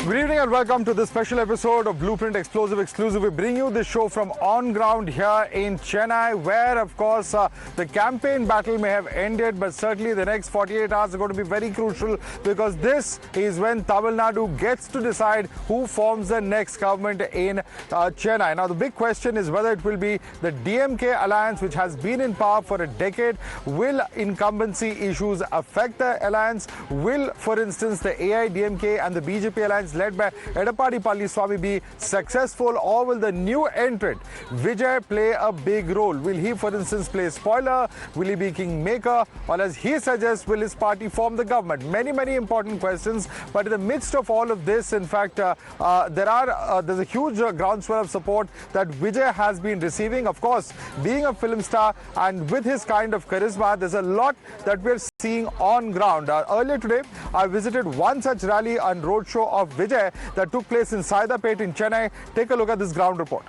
Good evening and welcome to this special episode of Blueprint Explosive Exclusive. We bring you this show from on ground here in Chennai, where of course the campaign battle may have ended, but certainly the next 48 hours are going to be very crucial, because this is when Tamil Nadu gets to decide who forms the next government in Chennai. Now the big question is whether it will be the DMK alliance, which has been in power for a decade. Will incumbency issues affect the alliance? Will, for instance, the AIADMK and the BJP alliance led by Edappadi Palaniswamy be successful, or will the new entrant Vijay play a big role? Will he, for instance, play spoiler? Will he be kingmaker? Or as he suggests, will his party form the government? Many important questions. But in the midst of all of this, in fact, there's a huge groundswell of support that Vijay has been receiving. Of course, being a film star and with his kind of charisma, there's a lot that we're seeing on ground. Earlier today, I visited one such rally and roadshow of Vijay that took place in Saidapet in Chennai. Take a look at this ground report.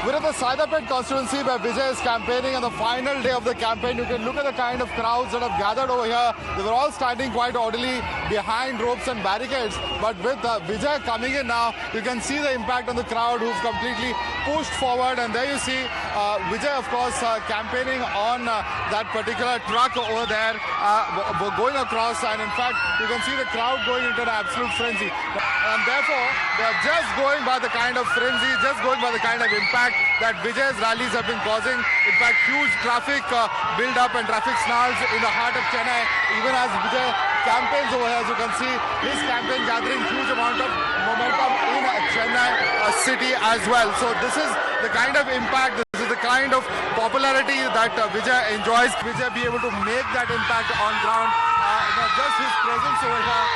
We're at the Saidapet constituency where Vijay is campaigning on the final day of the campaign. You can look at the kind of crowds that have gathered over here. They were all standing quite orderly behind ropes and barricades. But with Vijay coming in now, you can see the impact on the crowd who's completely pushed forward. And there you see Vijay, of course, campaigning on that particular truck over there, going across. And in fact, you can see the crowd going into an absolute frenzy. And therefore, they're just going by the kind of frenzy, just going by the kind of impact that Vijay's rallies have been causing. In fact, huge traffic build-up and traffic snarls in the heart of Chennai. Even as Vijay campaigns over here, as you can see, his campaign gathering huge amount of momentum in Chennai city as well. So this is the kind of impact, this is the kind of popularity that Vijay enjoys. Vijay be able to make that impact on ground. Just his presence over here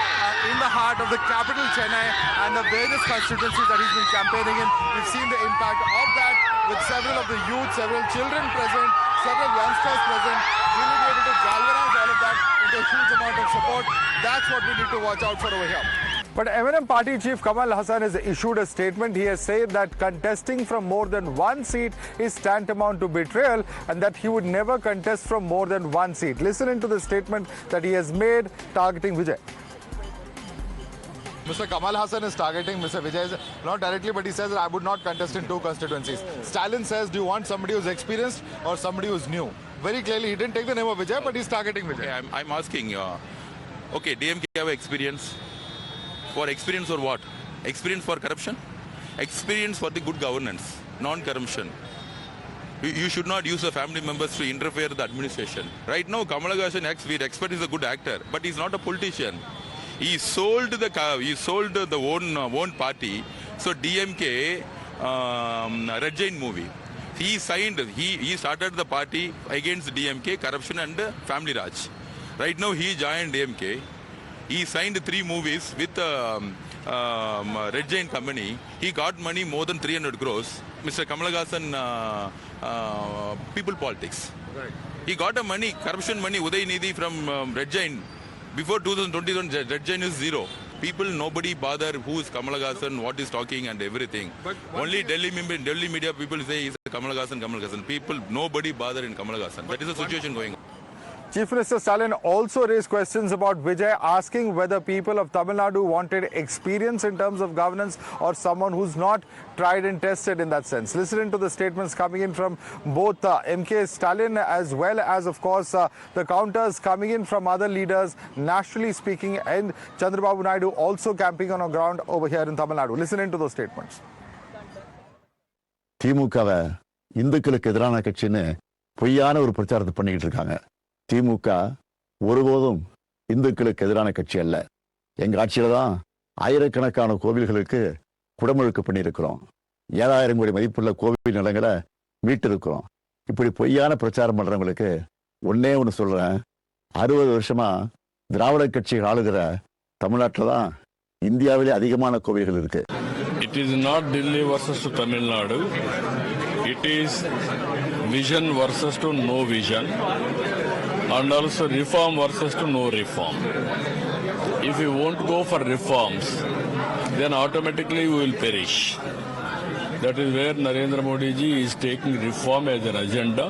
in the heart of the capital Chennai and the various constituencies that he's been campaigning in. We've seen the impact of that with several of the youth, several children present, several youngsters present. We will be able to galvanize all of that into a huge amount of support. That's what we need to watch out for over here. But MNM party chief Kamal Hassan has issued a statement. He has said that contesting from more than one seat is tantamount to betrayal, and that he would never contest from more than one seat. Listen into the statement that he has made targeting Vijay. Mr. Kamal Hassan is targeting Mr. Vijay, not directly, but he says that I would not contest in two constituencies. Stalin says, do you want somebody who's experienced or somebody who's new? Very clearly, he didn't take the name of Vijay, but he's targeting Vijay. Okay, I'm asking, okay, DMK have experience. For experience or what? Experience for corruption? Experience for the good governance, non-corruption. You should not use the family members to interfere with the administration. Right now, Kamal Hassan, we expect he's a good actor, but he's not a politician. He sold the own party. So DMK, Red Giant movie. He started the party against DMK, corruption and family Raj. Right now he joined DMK. He signed 3 movies with Red Giant company. He got money more than 300 crores. Mr. Kamal Hassan, people politics. Right. He got a money, corruption money, Uday Nidhi from Red Giant. Before 2021, Red Giant is zero. People, nobody bother who is Kamal Hassan, what is talking and everything. But only Delhi media people say he's Kamal Hassan. People, nobody bother in Kamal Hassan. That is the situation going on. Chief Minister Stalin also raised questions about Vijay, asking whether people of Tamil Nadu wanted experience in terms of governance or someone who's not tried and tested in that sense. Listen to the statements coming in from both MK Stalin as well as, of course, the counters coming in from other leaders, nationally speaking, and Chandrababu Naidu also camping on the ground over here in Tamil Nadu. Listen to those statements. திமுகவை இந்துக்களுக்கு எதிரான கட்சின்னு பொய்யான ஒரு பிரச்சாரத்தை பண்ணிக்கிட்டு இருக்காங்க. திமுக ஒருபோதும் இந்துக்களுக்கு எதிரான கட்சி அல்ல. எங்க ஆட்சியில தான் ஆயிரக்கணக்கான கோவில்களுக்கு குடமுழுக்கு பண்ணியிருக்கிறோம். 7000 கோடி மதிப்புள்ள கோவில் நிலங்களை மீட்டிருக்கிறோம். இப்படி பொய்யான பிரச்சாரம் பண்றவங்களுக்கு ஒன்னே ஒன்று சொல்றேன். 60 வருஷமா திராவிட கட்சிகள் ஆளுகிற தமிழ்நாட்டில் தான் இந்தியாவிலே அதிகமான கோவில்கள் இருக்கு. It is not Delhi versus to Tamil Nadu. It is vision versus to no vision. And also reform versus to no reform. If we won't go for reforms, then automatically we will perish. That is where Narendra Modi ji is taking reform as an agenda.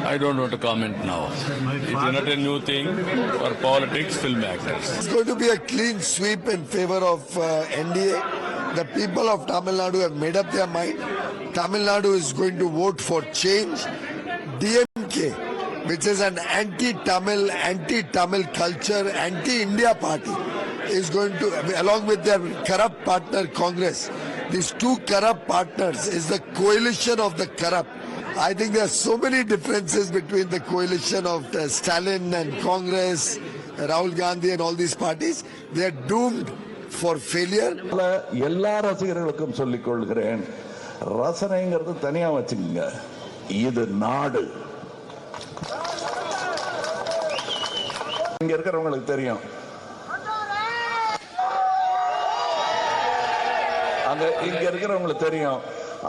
I don't want to comment now. It is not a new thing for politics, film actors. It's going to be a clean sweep in favor of NDA. The people of Tamil Nadu have made up their mind. Tamil Nadu is going to vote for change. DMK, which is an anti-Tamil culture, anti-India party, is going to, along with their corrupt partner Congress, these two corrupt partners is the coalition of the corrupt. I think there are so many differences between the coalition of Stalin and Congress, Rahul Gandhi and all these parties. They are doomed for failure. எல்லா ரசிகர்களுக்கும் சொல்லிக் கொள்கிறேன், ரசனைங்கிறது தனியா வச்சுக்கோங்க, இது நாடு. இங்க இருக்கிறவங்களுக்கு தெரியும், இங்க இருக்கிறவங்களுக்கு தெரியும்,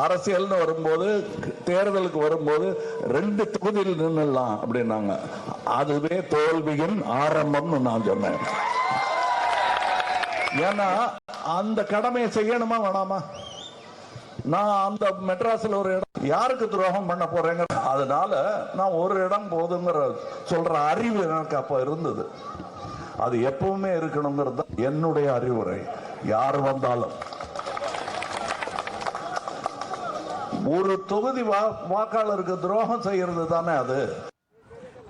அரசியல்னு வரும்போது, தேர்தலுக்கு வரும்போது 2 தொகுதியில் நின்னுலாம் அப்படின்னாங்க. அதுவே தோல்வியின் ஆரம்பம்னு நான் சொன்னேன். ஏன்னா அந்த கடமையை செய்யணுமா வேணாமா? நான் அந்த மெட்ராஸ்ல ஒரு இடம் யாருக்கு துரோகம் பண்ண போறேங்க, அதனால நான் ஒரு இடம் போதுங்கிற சொல்ற அறிவு எனக்கு அப்ப இருந்தது. அது எப்பவுமே இருக்கணுங்கிறது என்னுடைய அறிவுரை. யார் வந்தாலும் ஒரு தொகுதி வாக்காளருக்கு துரோகம் செய்யறது தானே அது.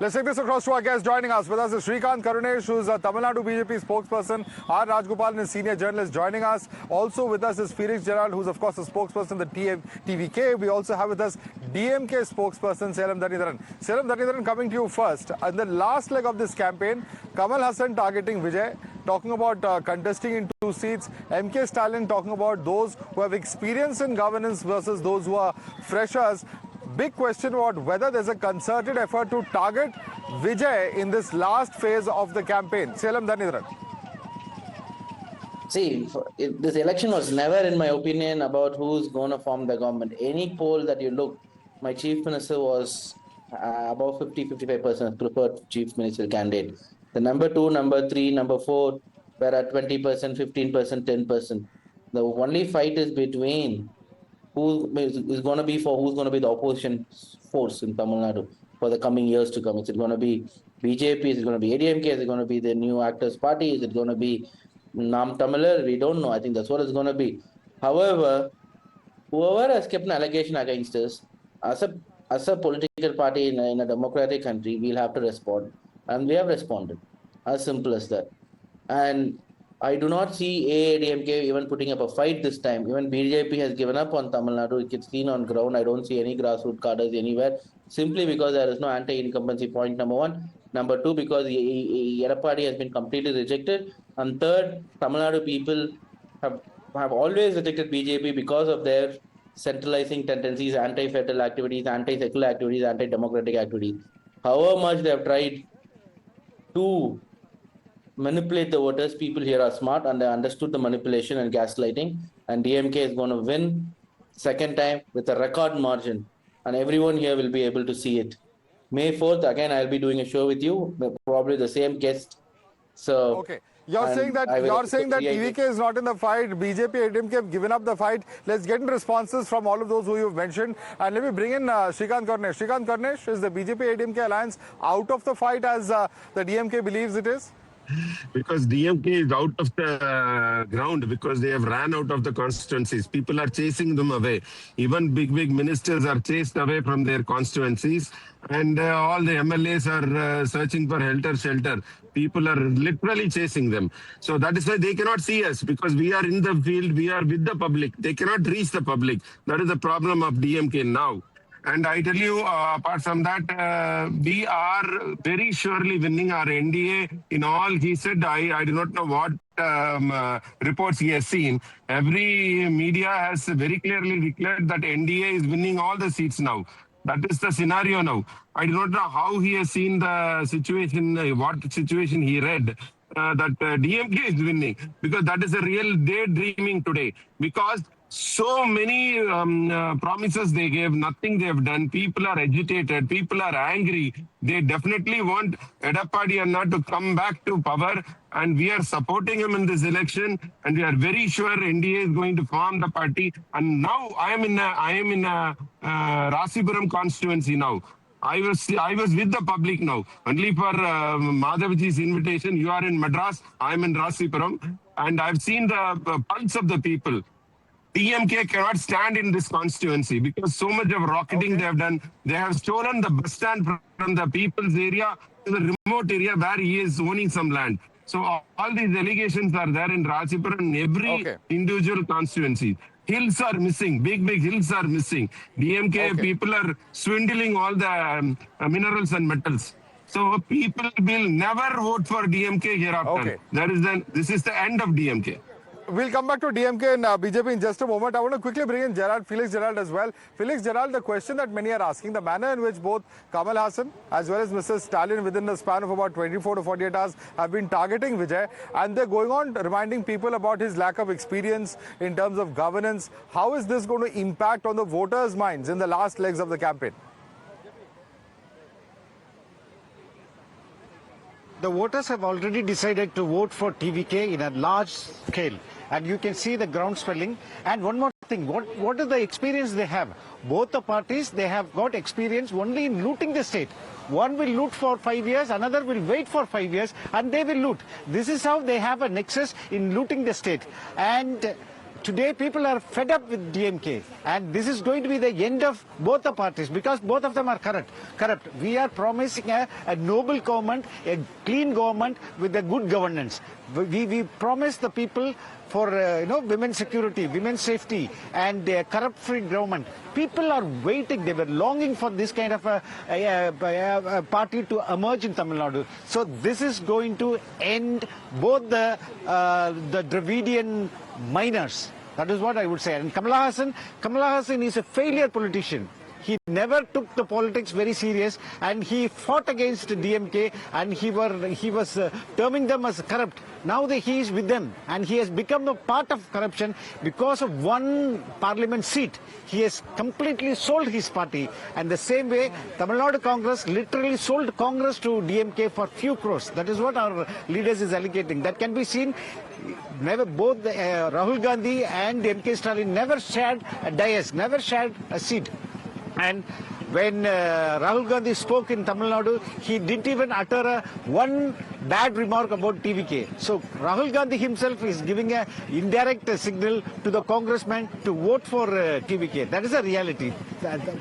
Let's take this across to our guest joining us. With us is Shrikant Karunesh, who's a Tamil Nadu BJP spokesperson. R. Rajgopalan is senior journalist joining us. Also with us is Felix Gerald, who's of course a spokesperson of the TVK. We also have with us DMK spokesperson Selam Dhanidharan. Selam Dhanidharan, coming to you first. In the last leg of this campaign, Kamal Hassan targeting Vijay, talking about contesting in 2 seats. MK Stalin talking about those who have experience in governance versus those who are freshers. Big question about whether there's a concerted effort to target Vijay in this last phase of the campaign. Selam Dhanidharan. See, this election was never, in my opinion, about who's going to form the government. Any poll that you look, my chief minister was about 50-55% preferred chief minister candidate. The number 2, number 3, number 4 were at 20%, 15%, 10%. The only fight is between who is going to be the opposition force in Tamil Nadu for the coming years to come. Is it going to be BJP? Is it going to be AIADMK? Is it going to be the New Actors Party? Is it going to be Nam Tamilar? We don't know. I think that's what it's going to be. However, whoever has kept an allegation against us, as a political party in a democratic country, we'll have to respond. And we have responded. As simple as that. And I do not see AIADMK even putting up a fight this time. Even BJP has given up on Tamil Nadu. It's seen on ground. I don't see any grassroots cadres anywhere. Simply because there is no anti-incumbency, point number 1. Number 2, because Edappadi has been completely rejected. And third, Tamil Nadu people have always rejected BJP because of their centralizing tendencies, anti-federal activities, anti-secular activities, anti-democratic activities. However much they have tried to manipulate the voters, people here are smart and they understood the manipulation and gaslighting, and DMK is going to win second time with a record margin, and everyone here will be able to see it. May 4th, again, I'll be doing a show with you, probably the same guest. So okay. You're saying that TVK is not in the fight. BJP, AIADMK have given up the fight. Let's get in responses from all of those who you've mentioned. And let me bring in Shrikant Karunesh. Shrikant Karunesh, is the BJP, AIADMK alliance out of the fight as the DMK believes it is? Because DMK is out of the ground because they have ran out of the constituencies. People are chasing them away. Even big ministers are chased away from their constituencies, and all the MLAs are searching for shelter. People are literally chasing them. So that is why they cannot see us, because we are in the field, we are with the public. They cannot reach the public. That is the problem of DMK now. And I tell you, apart from that, we are very surely winning our NDA in all. He said, I do not know what reports he has seen. Every media has very clearly declared that NDA is winning all the seats now. That is the scenario now. I do not know how he has seen the situation, what situation he read. That DMK is winning, because that is a real daydreaming today. Because so many promises they gave, nothing they have done. People are agitated, people are angry. They definitely want Edappadi Anna to come back to power, and we are supporting him in this election, and we are very sure NDA is going to form the party. And now I am in a Rasipuram constituency now. I was with the public now. Only for Madhavdas G's invitation, you are in Madras, I am in Rasipuram, and I've seen the pulse of the people. DMK cannot stand in this constituency because so much of rocketing they have done. They have stolen the bus stand from the people's area to the remote area where he is owning some land. So all these allegations are there in Rajipur and every individual constituency. Hills are missing, big hills are missing. DMK people are swindling all the minerals and metals. So people will never vote for DMK hereafter. This is the end of DMK. We'll come back to DMK and BJP in just a moment. I want to quickly bring in Felix Gerald as well. Felix Gerald, the question that many are asking, the manner in which both Kamal Hassan as well as Mr. Stalin within the span of about 24 to 48 hours have been targeting Vijay, and they're going on reminding people about his lack of experience in terms of governance. How is this going to impact on the voters' minds in the last legs of the campaign? The voters have already decided to vote for TVK in a large scale, and you can see the ground swelling. And one more thing, what is the experience they have? Both the parties, they have got experience only in looting the state. One will loot for 5 years, another will wait for 5 years, and they will loot. This is how they have a nexus in looting the state. And today people are fed up with DMK, and this is going to be the end of both the parties because both of them are corrupt. We are promising a noble government, a clean government with a good governance. We promise the people for women's security, women's safety, and corrupt-free government. People are waiting. They were longing for this kind of a party to emerge in Tamil Nadu. So this is going to end both the Dravidian miners. That is what I would say. And Kamal Hassan is a failure politician. He never took the politics very serious, and he fought against DMK, and he was terming them as corrupt. Now he is with them, and he has become a part of corruption because of one parliament seat. He has completely sold his party, and the same way Tamil Nadu Congress literally sold Congress to DMK for few crores. That is what our leaders is allocating. That can be seen. Both Rahul Gandhi and MK Stalin never shared a dais, never shared a seat. And when Rahul Gandhi spoke in Tamil Nadu, he didn't even utter one bad remark about TVK. So Rahul Gandhi himself is giving an indirect signal to the congressman to vote for TVK. That is a reality.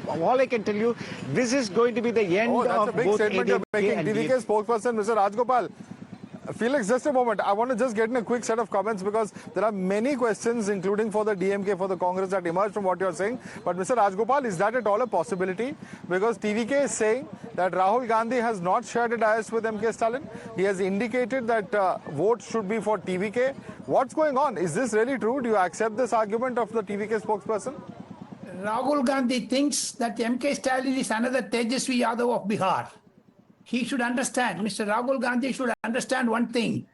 All I can tell you, this is going to be the end of both AIADMK and TVK spokesperson, Mr. Rajgopal. Felix, just a moment. I want to just get in a quick set of comments because there are many questions, including for the DMK, for the Congress, that emerge from what you're saying. But Mr. Rajgopal, is that at all a possibility? Because TVK is saying that Rahul Gandhi has not shared a dais with MK Stalin. He has indicated that votes should be for TVK. What's going on? Is this really true? Do you accept this argument of the TVK spokesperson? Rahul Gandhi thinks that MK Stalin is another Tejasvi Yadav of Bihar. He should understand, Mr. Rahul Gandhi should understand one thing.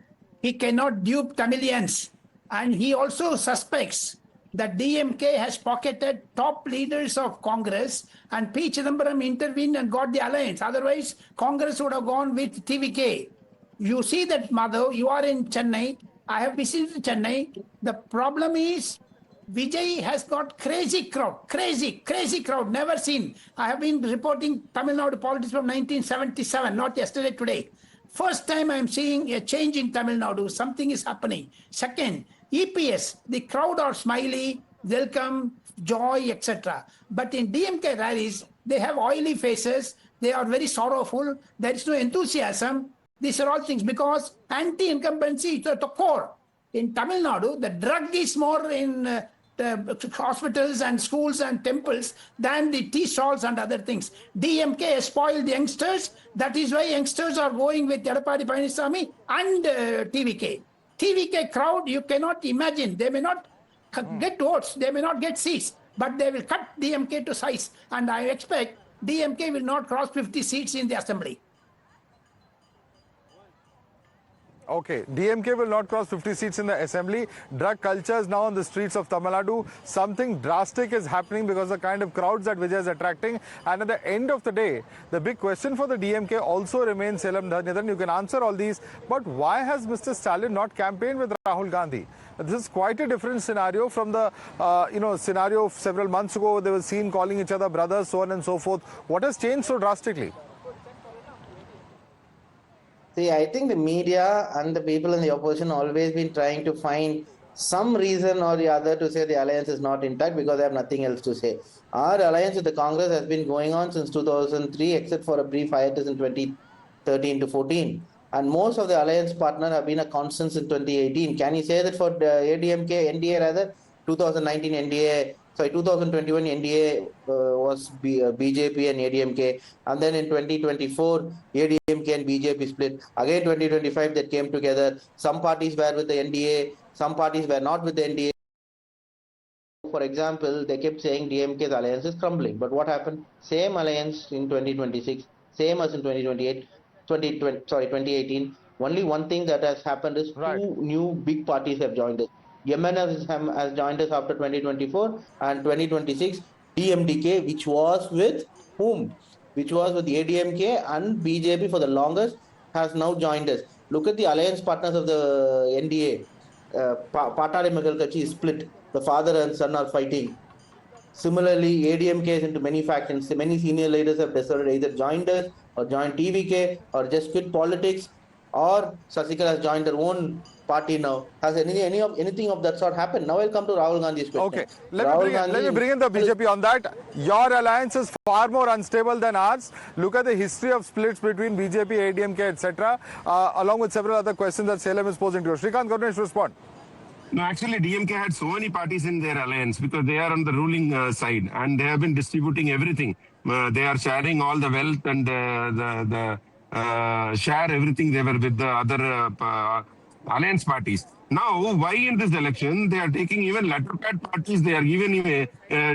He cannot dupe Tamilians. And he also suspects that DMK has pocketed top leaders of Congress, and P. Chidambaram intervened and got the alliance. Otherwise, Congress would have gone with TVK. You see that, Madhav, you are in Chennai. I have visited Chennai. The problem is Vijay has got crazy crowd, never seen. I have been reporting Tamil Nadu politics from 1977, not yesterday, today. First time I am seeing a change in Tamil Nadu. Something is happening. Second, EPS, the crowd are smiley, welcome, joy, etc. But in DMK rallies, they have oily faces. They are very sorrowful. There is no enthusiasm. These are all things because anti-incumbency is at the core. In Tamil Nadu, the drug is more in hospitals and schools and temples than the tea stalls and other things. DMK has spoiled the youngsters. That is why youngsters are going with Edappadi Palaniswamy and TVK. TVK crowd, you cannot imagine. They may not get votes. They may not get seats. But they will cut DMK to size. And I expect DMK will not cross 50 seats in the assembly. Okay, DMK will not cross 50 seats in the assembly. Drug culture is now on the streets of Tamil Nadu. Something drastic is happening because of the kind of crowds that Vijay is attracting. And at the end of the day, the big question for the DMK also remains, Selam Dhanyadan, you can answer all these, but why has Mr. Stalin not campaigned with Rahul Gandhi? This is quite a different scenario from the scenario of several months ago. They were seen calling each other brothers, so on and so forth. What has changed so drastically? See, I think the media and the people in the opposition always been trying to find some reason or the other to say the alliance is not intact because they have nothing else to say. Our alliance with the Congress has been going on since 2003, except for a brief hiatus in 2013 to 14. And most of the alliance partners have been a constant in 2018. Can you say that for the ADMK, NDA rather, 2019 NDA, sorry, 2021 NDA was BJP and ADMK, and then in 2024 ADMK and BJP split. Again 2025 that came together. Some parties were with the NDA, some parties were not with the NDA. For example, they kept saying DMK's alliance is crumbling, but what happened? Same alliance in 2026, same as in 2018. Only one thing that has happened is two new big parties have joined us. Yemen has joined us after 2024 and 2026. DMDK, which was with whom? Which was with ADMK and BJP for the longest, has now joined us. Look at the alliance partners of the NDA. Patari Magal Kachi is split. The father and son are fighting. Similarly, ADMK is into many factions. Many senior leaders have decided either joined us or joined TVK or just quit politics, or Sasikal has joined her own party now. Has anything of that sort happened? Now I'll come to Rahul Gandhi's question. Okay, let me bring in the BJP on that. Your alliance is far more unstable than ours. Look at the history of splits between BJP, ADMK, etc. Along with several other questions that Salem is posing to you. Srikanth Ganesh, respond. No, actually, DMK had so many parties in their alliance because they are on the ruling side and they have been distributing everything. They are sharing all the wealth and share everything they were with the other alliance parties. Now, why in this election they are taking even letter pad parties? They are even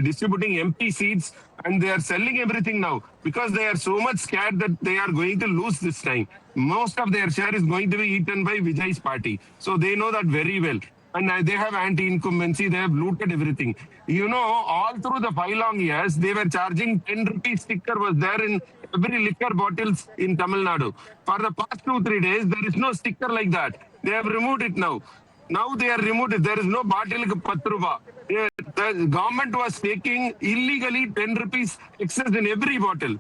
distributing empty seats and they are selling everything now because they are so much scared that they are going to lose this time. Most of their share is going to be eaten by Vijay's party, so they know that very well. And they have anti-incumbency, they have looted everything. You know, all through the 5 long years, they were charging 10 rupee sticker was there in every liquor bottles in Tamil Nadu. For the past 2-3 days, there is no sticker like that. They have removed it now. Now they are removed it. There is no bottle patruva. The government was taking illegally 10 rupees excess in every bottle.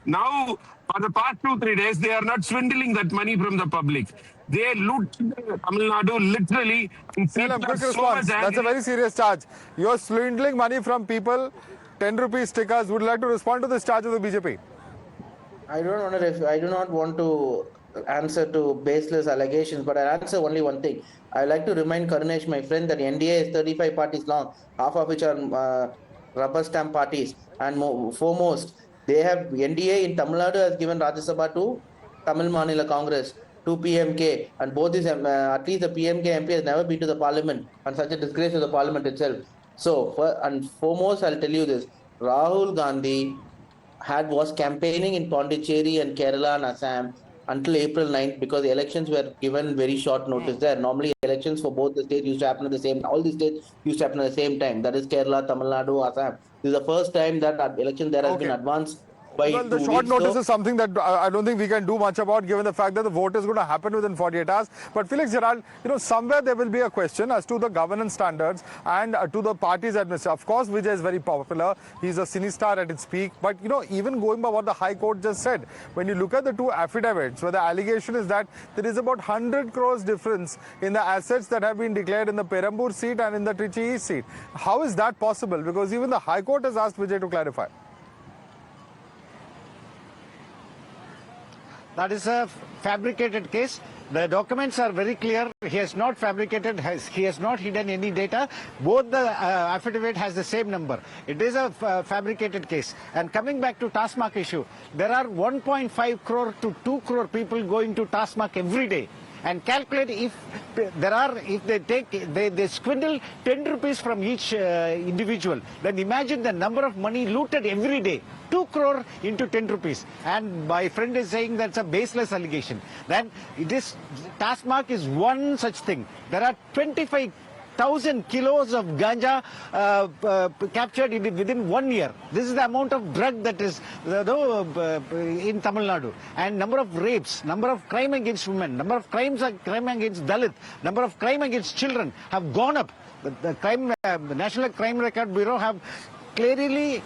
Now, for the past 2-3 days, they are not swindling that money from the public. They loot Tamil Nadu literally. Salem, quick response. That's a very serious charge. You're swindling money from people, 10 rupee stickers. Would you like to respond to this charge of the BJP? I do not want to answer to baseless allegations, but I'll answer only one thing. I like to remind Karunesh, my friend, that NDA is 35 parties long, half of which are rubber stamp parties, and foremost, they have NDA in Tamil Nadu has given Rajya Sabha to Tamil Manila Congress, to PMK, and both these, at least the PMK MP has never been to the parliament, and such a disgrace to the parliament itself. So, and foremost, I'll tell you this: Rahul Gandhi was campaigning in Pondicherry and Kerala and Assam until April 9th because the elections were given very short notice there. Normally, elections for both the states used to happen at the same. All the states used to happen at the same time. That is Kerala, Tamil Nadu, Assam. This is the first time that election there has been advanced. Well, the short notice is something that I don't think we can do much about, given the fact that the vote is going to happen within 48 hours. But Felix Gerald, somewhere there will be a question as to the governance standards and to the party's administration. Of course, Vijay is very popular. He's a cine star at its peak. But, even going by what the High Court just said, when you look at the two affidavits, where the allegation is that there is about 100 crores difference in the assets that have been declared in the Perambur seat and in the Trichy East seat. How is that possible? Because even the High Court has asked Vijay to clarify. That is a fabricated case. The documents are very clear. He has not fabricated, he has not hidden any data. Both the affidavit has the same number. It is a fabricated case. And coming back to Tasmak issue, there are 1.5 crore to 2 crore people going to Tasmak every day. And calculate if they swindle 10 rupees from each individual, then imagine the number of money looted every day. 2 crore into 10 rupees. And my friend is saying that's a baseless allegation. Then Tasmak is one such thing. There are 25 1,000 kilos of ganja captured within 1 year. This is the amount of drug that is in Tamil Nadu. And number of rapes, number of crime against women, number of crime against Dalit, number of crime against children have gone up. The National Crime Record Bureau have clearly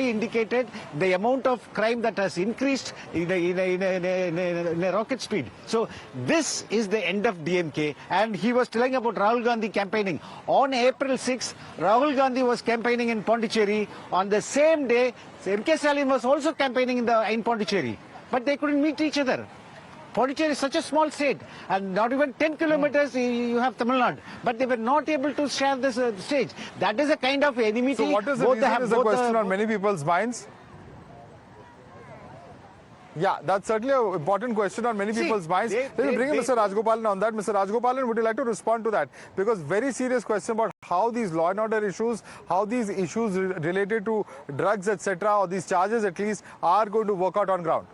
indicated the amount of crime that has increased in a rocket speed. So this is the end of DMK. And he was telling about Rahul Gandhi campaigning. On April 6th, Rahul Gandhi was campaigning in Pondicherry. On the same day, MK Stalin was also campaigning in Pondicherry. But they couldn't meet each other. Pondicherry is such a small state, and not even 10 kilometers you have Tamil Nadu. But they were not able to share this stage. That is a kind of enmity. So what is the reason is the question on many people's minds? Yeah, that's certainly an important question on many people's minds. Let me bring in Mr. Rajgopalan on that. Mr. Rajgopalan, would you like to respond to that? Because very serious question about how these law and order issues, how these issues related to drugs, etc., or these charges at least, are going to work out on ground.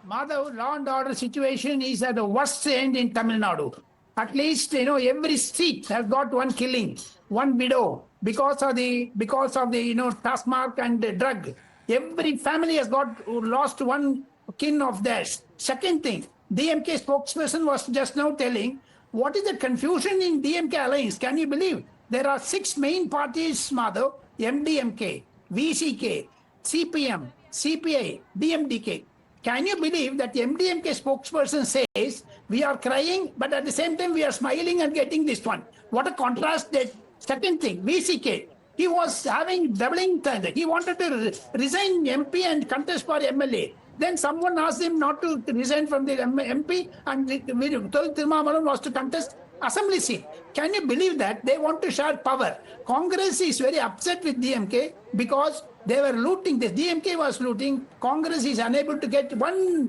Madhav, law and order situation is at the worst end in Tamil Nadu. At least, every street has got one killing, one widow, because of the taskmark and the drug. Every family has lost one kin of theirs. Second thing, DMK spokesperson was just now telling, what is the confusion in DMK alliance? Can you believe? There are 6 main parties, Madhav: MDMK, VCK, CPM, CPI, DMDK. Can you believe that the MDMK spokesperson says, we are crying, but at the same time we are smiling and getting this one? What a contrast. That second thing, VCK, he was having doubling time. He wanted to resign MP and contest for MLA. Then someone asked him not to resign from the MP, and Tirumamalam was to contest assembly seat. Can you believe that? They want to share power. Congress is very upset with DMK because they were looting this. DMK was looting. Congress is unable to get one,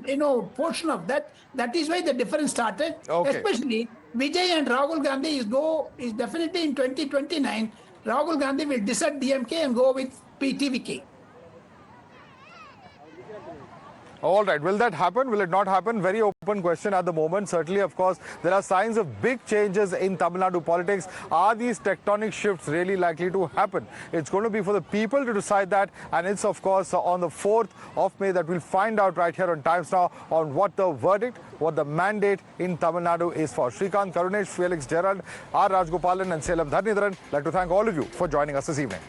portion of that. That is why the difference started. Okay. Especially Vijay and Rahul Gandhi is definitely in 2029. Rahul Gandhi will desert DMK and go with PTVK. All right. Will that happen? Will it not happen? Very open question at the moment. Certainly, of course, there are signs of big changes in Tamil Nadu politics. Are these tectonic shifts really likely to happen? It's going to be for the people to decide that. And it's, of course, on the 4th of May that we'll find out right here on Times Now on what the verdict, what the mandate in Tamil Nadu is for. Shrikant, Karunesh, Felix, Gerald, R. Rajgopalan and Salem Dharnidharan, I'd like to thank all of you for joining us this evening.